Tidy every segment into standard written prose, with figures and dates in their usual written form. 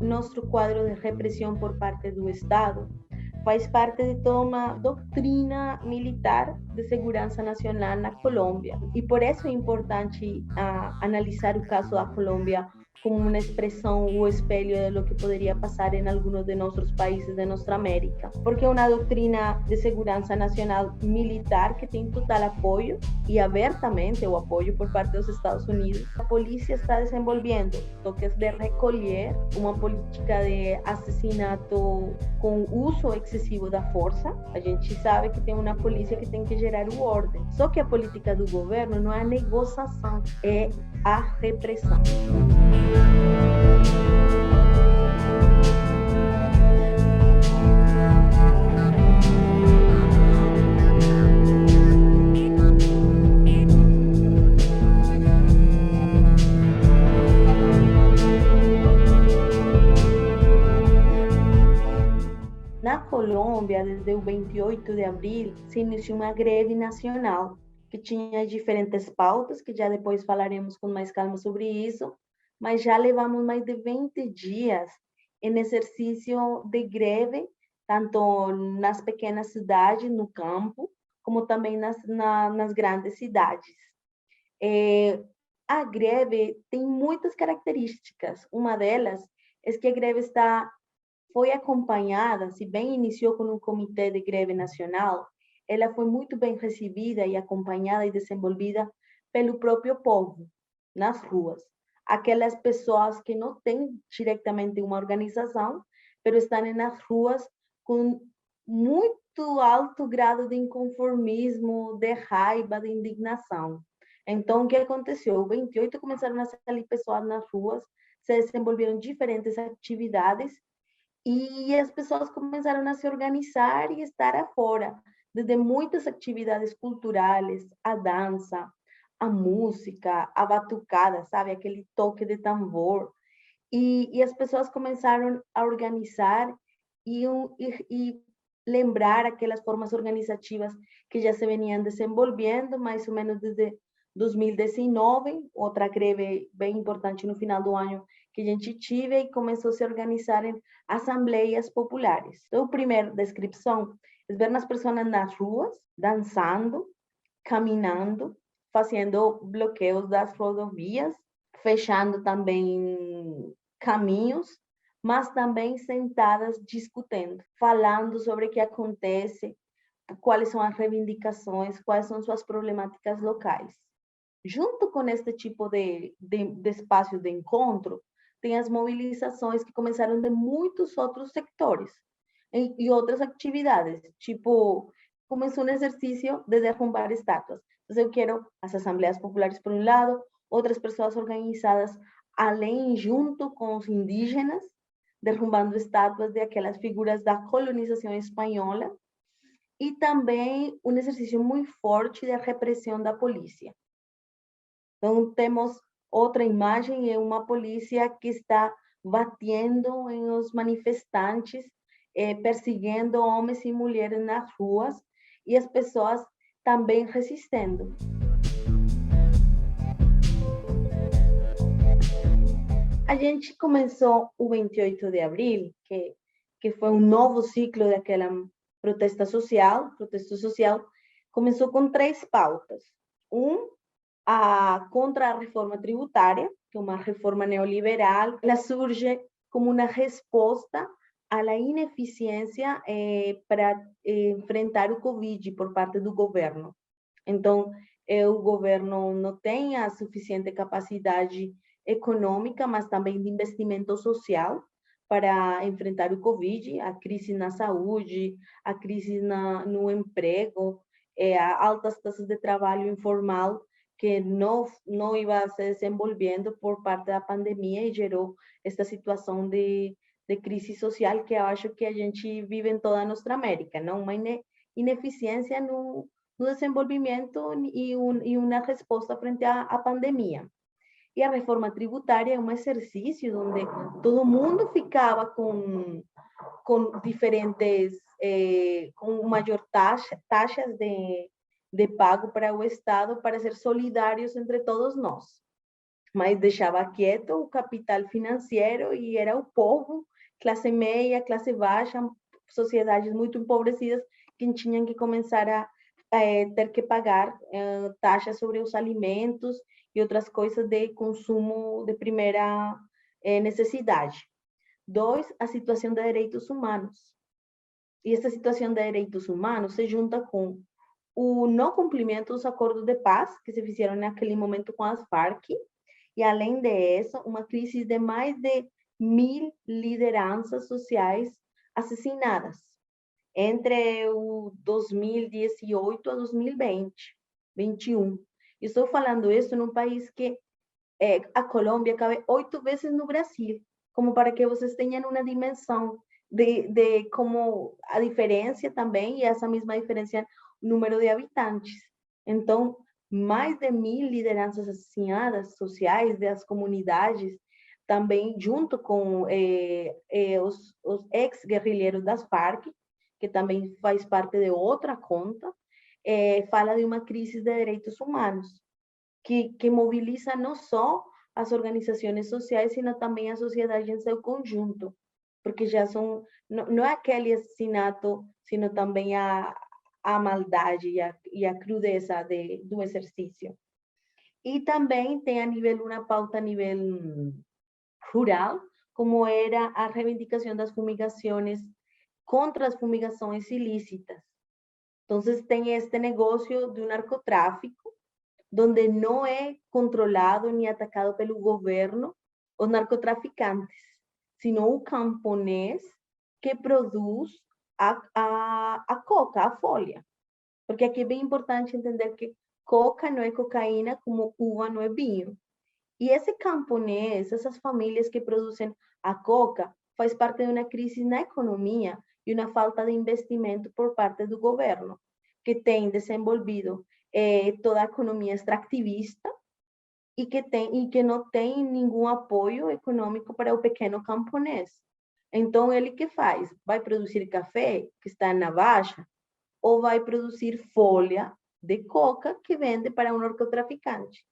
nosso quadro de repressão por parte do Estado faz parte de toda uma doutrina militar de segurança nacional na Colômbia. E por isso é importante analisar o caso da Colômbia como uma expressão ou espelho de lo que poderia passar em alguns de nossos países de nossa América. Porque é uma doutrina de segurança nacional militar que tem total apoio e abertamente o apoio por parte dos Estados Unidos. A polícia está desenvolvendo toques de recolher, uma política de assassinato com uso excessivo da força. A gente sabe que tem uma polícia que tem que gerar o ordem. Só que a política do governo não é a negociação, é a repressão. Na Colômbia, desde o 28 de abril, se iniciou uma greve nacional que tinha diferentes pautas, que já depois falaremos com mais calma sobre isso, mas já levamos mais de 20 dias em exercício de greve, tanto nas pequenas cidades, no campo, como também nas grandes cidades. A greve tem muitas características. Uma delas é que a greve foi acompanhada, se bem iniciou com um comitê de greve nacional, ela foi muito bem recebida e acompanhada e desenvolvida pelo próprio povo nas ruas. Aquelas pessoas que não têm diretamente uma organização, mas estão nas ruas com muito alto grau de inconformismo, de raiva, de indignação. Então, o que aconteceu? O 28 começaram a sair pessoas nas ruas, se desenvolveram diferentes atividades e as pessoas começaram a se organizar e estar afora, desde muitas atividades culturais, a dança, a música, a batucada, sabe? Aquele toque de tambor. E as pessoas começaram a organizar e lembrar aquelas formas organizativas que já se veniam desenvolvendo, mais ou menos desde 2019, outra greve bem importante no final do ano que a gente tive e começou a se organizar em assembleias populares. Então, a primeira descrição é ver as pessoas nas ruas, dançando, caminhando, fazendo bloqueios das rodovias, fechando também caminhos, mas também sentadas discutindo, falando sobre o que acontece, quais são as reivindicações, quais são suas problemáticas locais. Junto com este tipo de espaço de encontro, tem as mobilizações que começaram de muitos outros sectores e outras atividades, tipo, começou um exercício de derrubar estátuas. Então, eu quero as assembleias populares por um lado, outras pessoas organizadas além, junto com os indígenas, derrubando estátuas de aquelas figuras da colonização espanhola, e também um exercício muito forte de repressão da polícia. Então, temos outra imagem, é uma polícia que está batendo em os manifestantes, perseguindo homens e mulheres nas ruas, e as pessoas também resistindo. A gente começou o 28 de abril, que foi um novo ciclo daquela protesto social, começou com 3 pautas. Contra a reforma tributária, que é uma reforma neoliberal, ela surge como uma resposta à ineficiência para enfrentar o Covid por parte do governo. Então, o governo não tem a suficiente capacidade econômica, mas também de investimento social para enfrentar o Covid, a crise na saúde, a crise no emprego, altas taxas de trabalho informal que não iba se desenvolvendo por parte da pandemia e gerou esta situação de crise social que eu acho que a gente vive em toda a nossa América, não? Uma ineficiência no desenvolvimento e uma resposta frente à pandemia. E a reforma tributária é um exercício onde todo mundo ficava com diferentes, com maior taxas de pago para o Estado para ser solidários entre todos nós. mas deixava quieto o capital financeiro e era o povo, classe média, classe baixa, sociedades muito empobrecidas que tinham que começar a ter que pagar taxas sobre os alimentos e outras coisas de consumo de primeira necessidade. Dois, a situação de direitos humanos. E essa situação de direitos humanos se junta com o não cumprimento dos acordos de paz que se fizeram naquele momento com as Farc, e além disso, uma crise de mais de 1.000 lideranças sociais assassinadas entre o 2018 a 2021. Estou falando isso num país que a Colômbia cabe 8 vezes no Brasil, como para que vocês tenham uma dimensão de como a diferença também, e essa mesma diferença no número de habitantes. Então, mais de 1.000 lideranças assassinadas sociais das comunidades, também junto com os ex-guerrilheiros das Farc, que também faz parte de outra conta, fala de uma crise de direitos humanos, que mobiliza não só as organizações sociais, sino também a sociedade em seu conjunto, porque já são, não é aquele assassinato, sino também a maldade e a crudeza do exercício. E também tem a nível, uma pauta a nível rural, como era a reivindicação das fumigações contra as fumigações ilícitas. Então, tem este negócio do narcotráfico, donde não é controlado nem atacado pelo governo os narcotraficantes, sino o camponês que produz a coca, a folha. Porque aqui é bem importante entender que coca não é cocaína, como uva não é vinho. E esse camponês, essas famílias que produzem a coca, faz parte de uma crise na economia e uma falta de investimento por parte do governo, que tem desenvolvido toda a economia extractivista e que não tem nenhum apoio econômico para o pequeno camponês. Então, ele que faz? Vai produzir café, que está na baixa, ou vai produzir folha de coca que vende para um narcotraficante.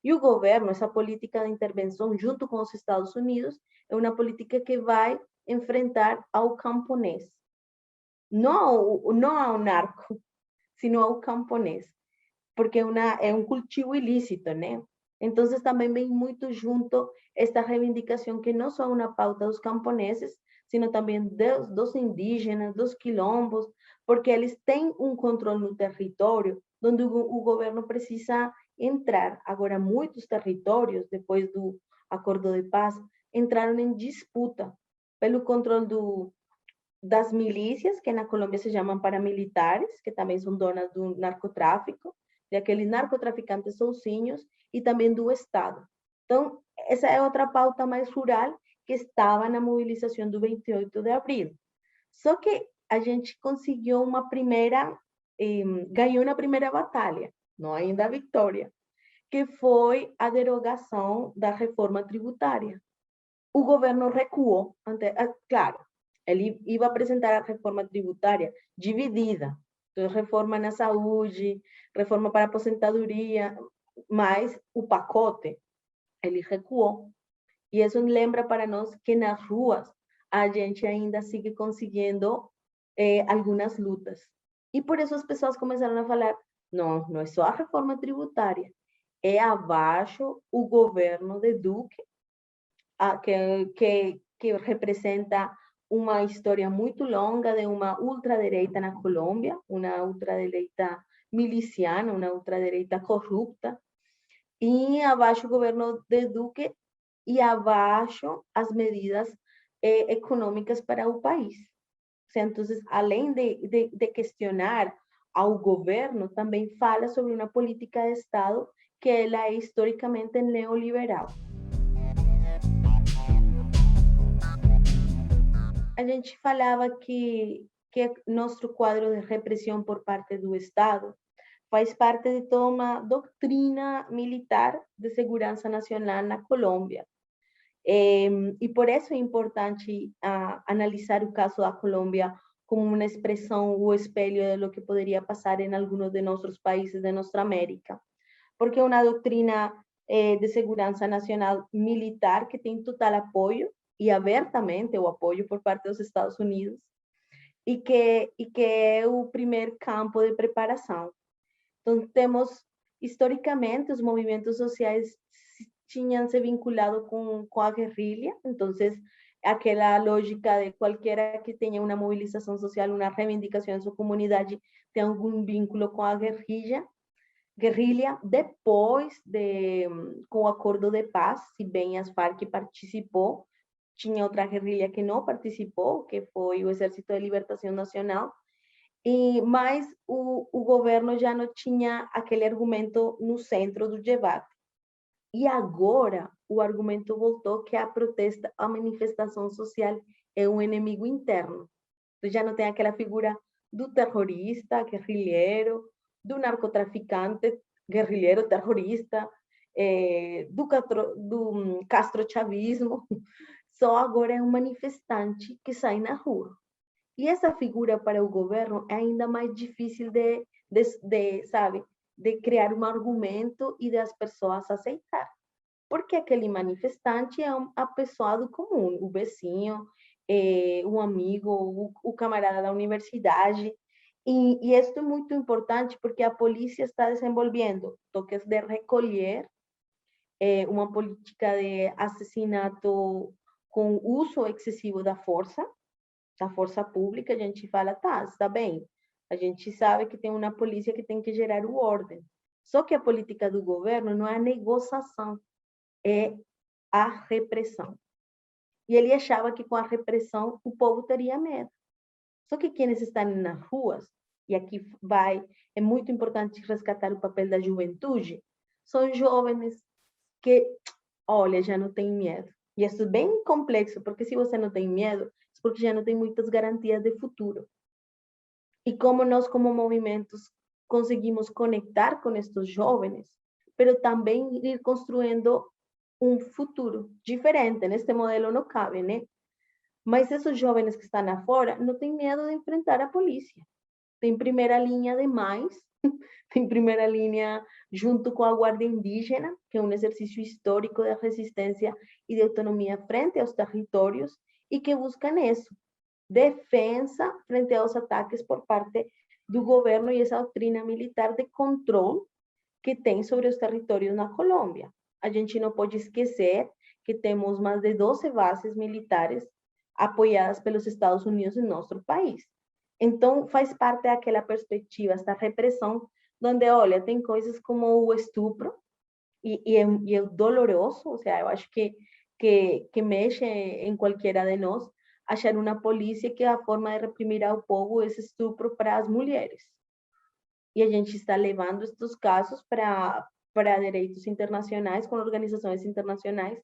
E o governo, essa política de intervenção junto com os Estados Unidos, é uma política que vai enfrentar ao camponês. Não ao narco, sino ao camponês, porque é um cultivo ilícito, né? Então, também vem muito junto esta reivindicação que não só é uma pauta dos camponeses, sino também dos indígenas, dos quilombos, porque eles têm um controle no território onde o governo precisa entrar. Agora, muitos territórios, depois do acordo de paz, entraram em disputa pelo controle das milícias, que na Colômbia se chamam paramilitares, que também são donas do narcotráfico, de aqueles narcotraficantes sozinhos, e também do Estado. Então, essa é outra pauta mais rural que estava na mobilização do 28 de abril. Só que a gente conseguiu uma primeira, ganhou uma primeira batalha, não ainda a vitória, que foi a derogação da reforma tributária. O governo recuou, claro, ele ia apresentar a reforma tributária dividida, então, reforma na saúde, reforma para aposentadoria, mas o pacote, ele recuou. E isso lembra para nós que nas ruas a gente ainda sigue conseguindo algumas lutas. E por isso as pessoas começaram a falar, não é só a reforma tributária, é abaixo o governo de Duque, que representa uma história muito longa de uma ultradireita na Colômbia, uma ultradireita miliciana, uma ultradireita corrupta, e abaixo o governo de Duque e abaixo as medidas econômicas para o país. Então, além de questionar ao governo, também fala sobre uma política de Estado que ela é historicamente neoliberal. A gente falava que nosso quadro de repressão por parte do Estado faz parte de toda uma doutrina militar de segurança nacional na Colômbia. E por isso é importante analisar o caso da Colômbia como uma expressão ou espelho de lo que poderia passar em alguns de nossos países de nossa América. Porque é uma doutrina de Segurança Nacional Militar, que tem total apoio e abertamente o apoio por parte dos Estados Unidos, e que é o primeiro campo de preparação. Então, temos, historicamente, os movimentos sociais tinham se vinculado com a guerrilha, então, aquela lógica de qualquer que tenha uma movilização social, uma reivindicação em sua comunidade, tem algum vínculo com a guerrilha. Depois, com o acordo de paz, se bem as Farc participou, tinha outra guerrilha que não participou, que foi o Exército de Libertação Nacional, mas o governo já não tinha aquele argumento no centro do debate. E agora o argumento voltou que a protesta, a manifestação social é um inimigo interno. Então, já não tem aquela figura do terrorista, guerrilheiro, do narcotraficante, guerrilheiro, terrorista, do castrochavismo. Só agora é um manifestante que sai na rua. E essa figura para o governo é ainda mais difícil sabe, de criar um argumento e das pessoas aceitar. Porque aquele manifestante é a pessoa do comum, o vizinho, um amigo, o camarada da universidade. E isso é muito importante porque a polícia está desenvolvendo toques de recolher, uma política de assassinato com uso excessivo da força pública. A gente fala, tá, está bem, a gente sabe que tem uma polícia que tem que gerar o ordem. Só que a política do governo não é a negociação, é a repressão. E ele achava que com a repressão o povo teria medo. Só que quienes estão nas ruas, e aqui é muito importante resgatar o papel da juventude, são jovens que, olha, já não tem medo. E isso é bem complexo, porque se você não tem medo, é porque já não tem muitas garantias de futuro. E como nós, como movimentos, conseguimos conectar com estes jovens, mas também ir construindo um futuro diferente. Neste modelo não cabe, né? Mas esses jovens que estão afora não têm medo de enfrentar a polícia. Tem primeira linha demais, tem primeira linha junto com a Guarda Indígena, que é um exercício histórico de resistência e de autonomia frente aos territórios, e que buscam isso, defesa frente aos ataques por parte do governo e essa doutrina militar de controle que tem sobre os territórios na Colômbia. A gente não pode esquecer que temos mais de 12 bases militares apoiadas pelos Estados Unidos em nosso país. Então, faz parte daquela perspectiva, essa repressão, onde, olha, tem coisas como o estupro, e é doloroso, ou seja, eu acho que mexe em qualquer de nós, achar uma polícia que a forma de reprimir ao povo é esse estupro para as mulheres. E a gente está levando estes casos para direitos internacionais, com organizações internacionais,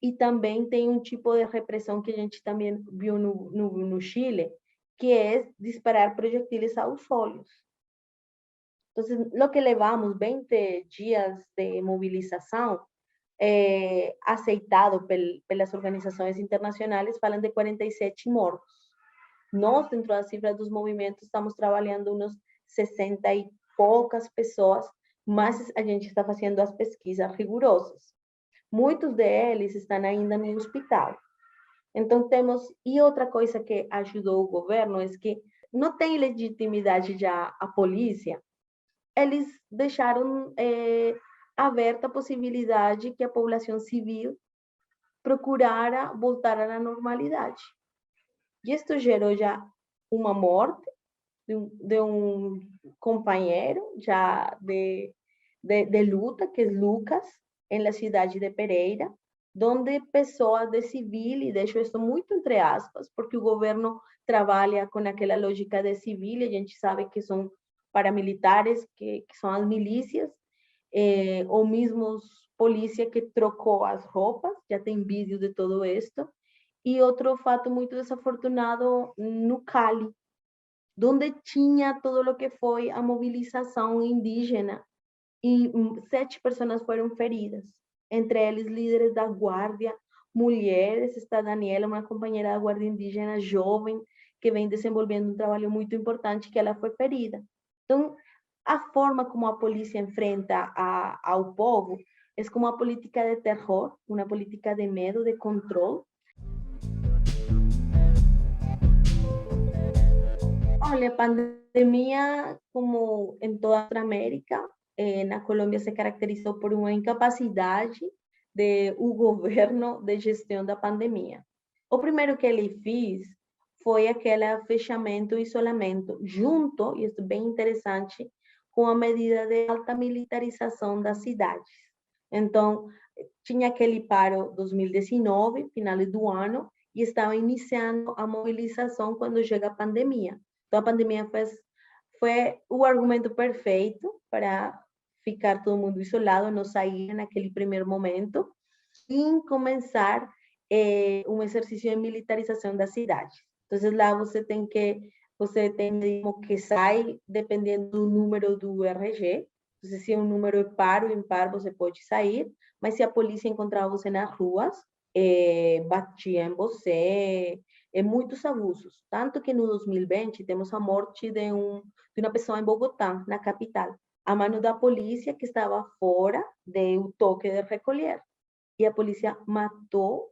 e também tem um tipo de repressão que a gente também viu no Chile, que é disparar projetiles aos olhos. Então, lo que levamos 20 dias de movilização, aceitado pelas organizações internacionais, falam de 47 mortos. Nós, dentro da cifra dos movimentos, estamos trabalhando uns 60 e poucas pessoas, mas a gente está fazendo as pesquisas rigorosas. Muitos deles estão ainda no hospital. Então, e outra coisa que ajudou o governo é que não tem legitimidade já a polícia, eles deixaram aberta a possibilidade que a população civil procurara voltar à normalidade. E isso gerou já uma morte de um companheiro já de luta, que é Lucas, em la cidade de Pereira, onde pessoas de civil, e deixo isso muito entre aspas, porque o governo trabalha com aquela lógica de civil, e a gente sabe que são paramilitares, que são as milícias, ou mesmo polícia que trocou as roupas, já tem vídeo de todo isto. E outro fato muito desafortunado no Cali, onde tinha todo o que foi a mobilização indígena, e 7 pessoas foram feridas, entre eles líderes da guarda, mulheres. Está Daniela, uma companheira da guarda indígena jovem, que vem desenvolvendo um trabalho muito importante, que ela foi ferida. Então, a forma como a polícia enfrenta ao povo Es como una política de terror, una política de miedo, de control. Olha, a pandemia, como em toda a América, na Colômbia se caracterizou por uma incapacidade do governo de gestão da pandemia. O primeiro que ele fez foi aquele fechamento e isolamento, junto, e isso é bem interessante, com a medida de alta militarização das cidades. Então, tinha aquele paro 2019, final do ano, e estava iniciando a mobilização quando chega a pandemia. Então, a pandemia foi o argumento perfeito para ficar todo mundo isolado, não sair naquele primeiro momento, e começar um exercício de militarização da cidade. Então, lá você tem que sair dependendo do número do RG. Então, se um número é par ou impar, você pode sair, mas se a polícia encontrar você nas ruas, batia em você, muitos abusos. Tanto que no 2020 temos a morte de uma pessoa em Bogotá, na capital, a mano da polícia que estava fora do toque de recolher. E a polícia matou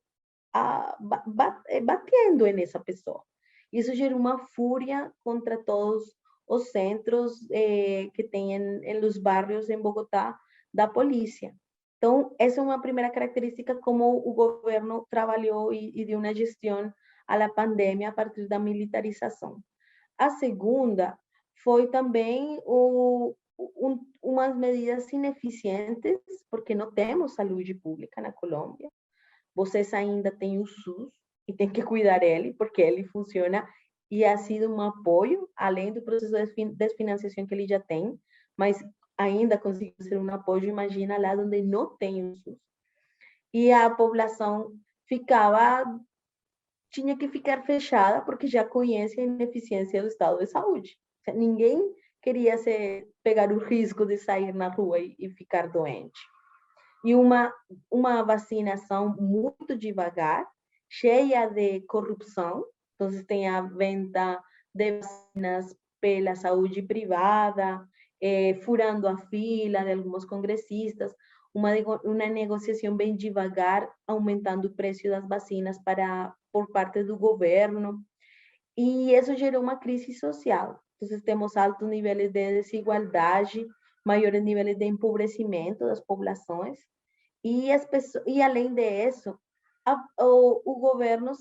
batendo nessa pessoa. Isso gerou uma fúria contra todos os centros que tem em los barrios em Bogotá da polícia. Então, essa é uma primeira característica como o governo trabalhou e deu uma gestão à pandemia a partir da militarização. A segunda foi também umas medidas ineficientes, porque não temos saúde pública na Colômbia. Vocês ainda têm o SUS e tem que cuidar ele, porque ele funciona e ha sido um apoio, além do processo de desfinanciação que ele já tem, mas ainda conseguiu ser um apoio, imagina lá onde não tem o SUS. E a população tinha que ficar fechada, porque já conhece a ineficiência do estado de saúde. Ninguém queria pegar o risco de sair na rua e ficar doente. E uma vacinação muito devagar, cheia de corrupção. Então, tem a venda de vacinas pela saúde privada, furando a fila de alguns congressistas, uma negociação bem devagar, aumentando o preço das vacinas por parte do governo. E isso gerou uma crise social. Então, temos altos níveis de desigualdade, maiores níveis de empobrecimento das populações, e além disso, o governo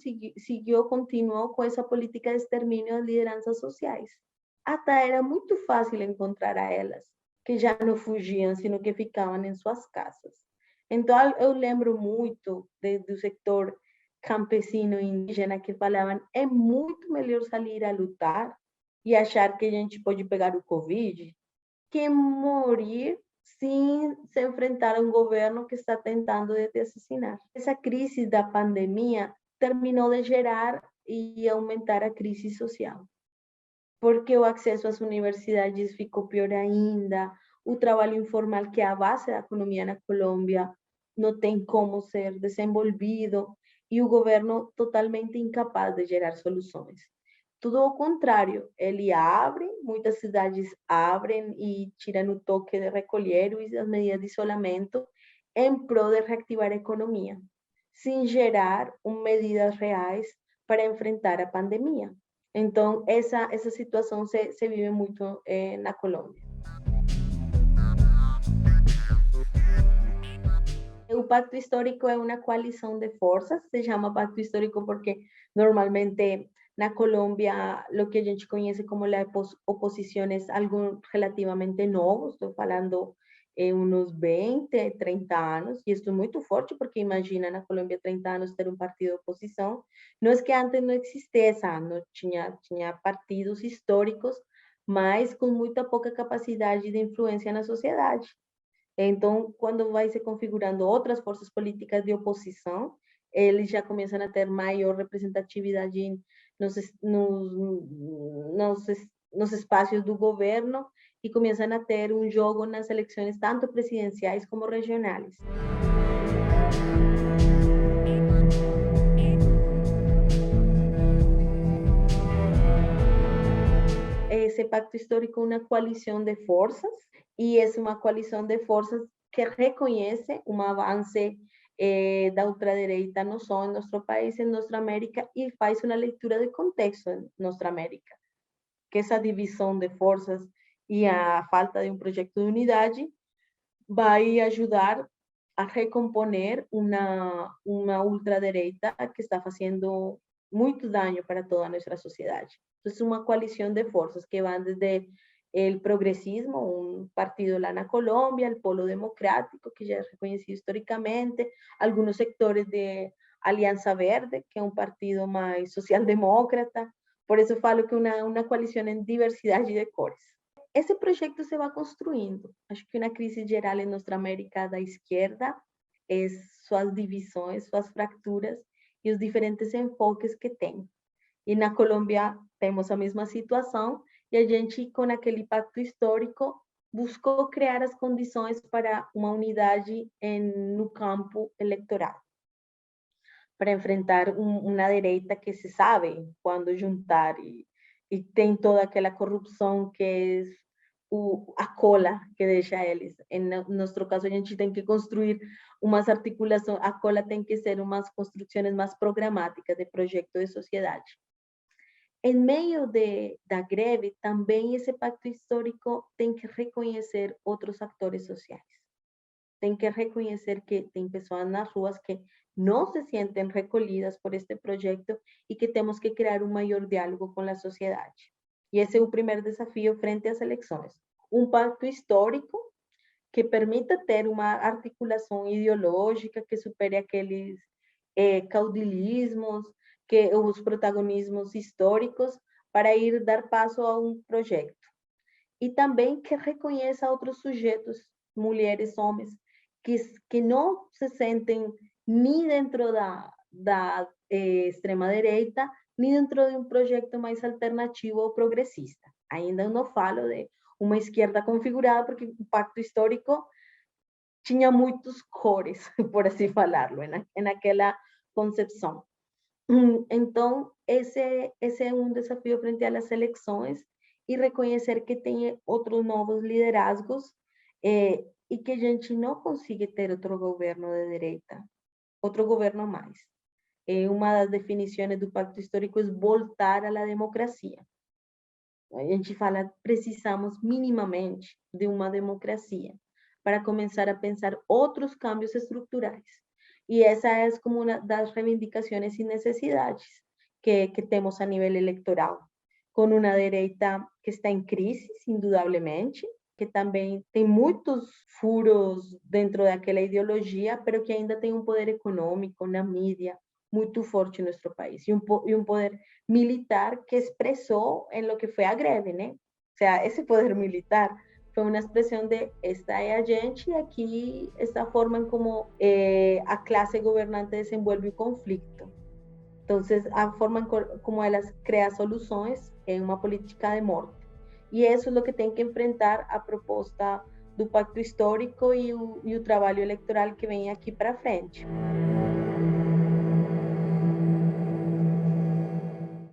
continuou com essa política de extermínio das lideranças sociais. Até era muito fácil encontrar a elas, que já não fugiam, sino que ficavam em suas casas. Então, eu lembro muito do setor campesino e indígena que falavam: é muito melhor sair a lutar e achar que a gente pode pegar o Covid que morrer sem se enfrentar a um governo que está tentando te assassinar. Essa crise da pandemia terminou de gerar e aumentar a crise social, porque o acesso às universidades ficou pior ainda, o trabalho informal, que é a base da economia na Colômbia, não tem como ser desenvolvido, e o governo totalmente incapaz de gerar soluções. Tudo ao contrário, ele abre, muitas cidades abrem e tiram o toque de recolher e as medidas de isolamento em prol de reativar a economia, sem gerar medidas reais para enfrentar a pandemia. Então, essa situação se vive muito na Colômbia. O Pacto Histórico é uma coalição de forças, se chama Pacto Histórico porque normalmente na Colômbia, o que a gente conhece como a oposição é algo relativamente novo, estou falando uns 20, 30 anos, e isso é muito forte, porque imagina na Colômbia 30 anos ter um partido de oposição. Não é que antes não existisse, não tinha partidos históricos, mas com muita pouca capacidade de influência na sociedade. Então, quando vai se configurando outras forças políticas de oposição, eles já começam a ter maior representatividade nos espaços do governo e começam a ter um jogo nas eleições, tanto presidenciais como regionais. Esse pacto histórico é uma coalição de forças, e é uma coalição de forças que reconhece um avanço da ultradireita não só em nosso país, em nossa América, e faz uma leitura de contexto em nossa América, que essa divisão de forças e a falta de um projeto de unidade vai ajudar a recomponer uma ultradireita que está fazendo muito dano para toda a nossa sociedade. Então, uma coalição de forças que vão desde o progresismo, um partido lá na Colômbia, o Polo Democrático, que já é reconhecido historicamente, alguns sectores de Aliança Verde, que é um partido mais social-demócrata. Por isso falo que é uma coalição em diversidade de cores. Esse projeto se vai construindo. Acho que uma crise geral em nossa América da esquerda é suas divisões, suas fracturas e os diferentes enfoques que tem. E na Colômbia temos a mesma situação, e a gente, com aquele pacto histórico, buscou criar as condições para uma unidade no campo eleitoral, para enfrentar uma direita que se sabe quando juntar e tem toda aquela corrupção que é a cola que deixa eles. Em nosso caso, a gente tem que construir umas articulações, a cola tem que ser umas construções mais programáticas de projeto de sociedade. Em meio da greve, também esse pacto histórico tem que reconhecer outros atores sociais. Tem que reconhecer que tem pessoas nas ruas que não se sentem recolhidas por este projeto e que temos que criar um maior diálogo com a sociedade. E esse é o primeiro desafio frente às eleições. Um pacto histórico que permita ter uma articulação ideológica que supere aqueles caudilismos, que os protagonismos históricos, para ir dar passo a um projeto. E também que reconheça outros sujeitos, mulheres, homens, que não se sentem nem dentro da extrema-direita, nem dentro de um projeto mais alternativo ou progressista. Ainda não falo de uma esquerda configurada, porque o pacto histórico tinha muitos cores, por assim falarlo, naquela concepção. Então, esse é um desafio frente às eleições, e reconhecer que tem outros novos liderazgos e que a gente não consiga ter outro governo de direita, outro governo mais. Uma das definições do pacto histórico é voltar à democracia. A gente fala, precisamos minimamente de uma democracia para começar a pensar outros cambios estruturais. E essa é como uma das reivindicações e necessidades que temos a nível eleitoral, com uma direita que está em crise, indudablemente, que também tem muitos furos dentro daquela ideologia, mas que ainda tem um poder econômico na mídia muito forte em nosso país, e um poder militar que expressou em lo que foi a greve, né? O sea, esse poder militar foi uma expressão de esta é a gente, e aqui esta forma em como a classe governante desenvolve o conflito. Então, a forma como elas criam soluções é uma política de morte. E isso é o que tem que enfrentar a proposta do pacto histórico e o trabalho eleitoral que vem aqui para frente.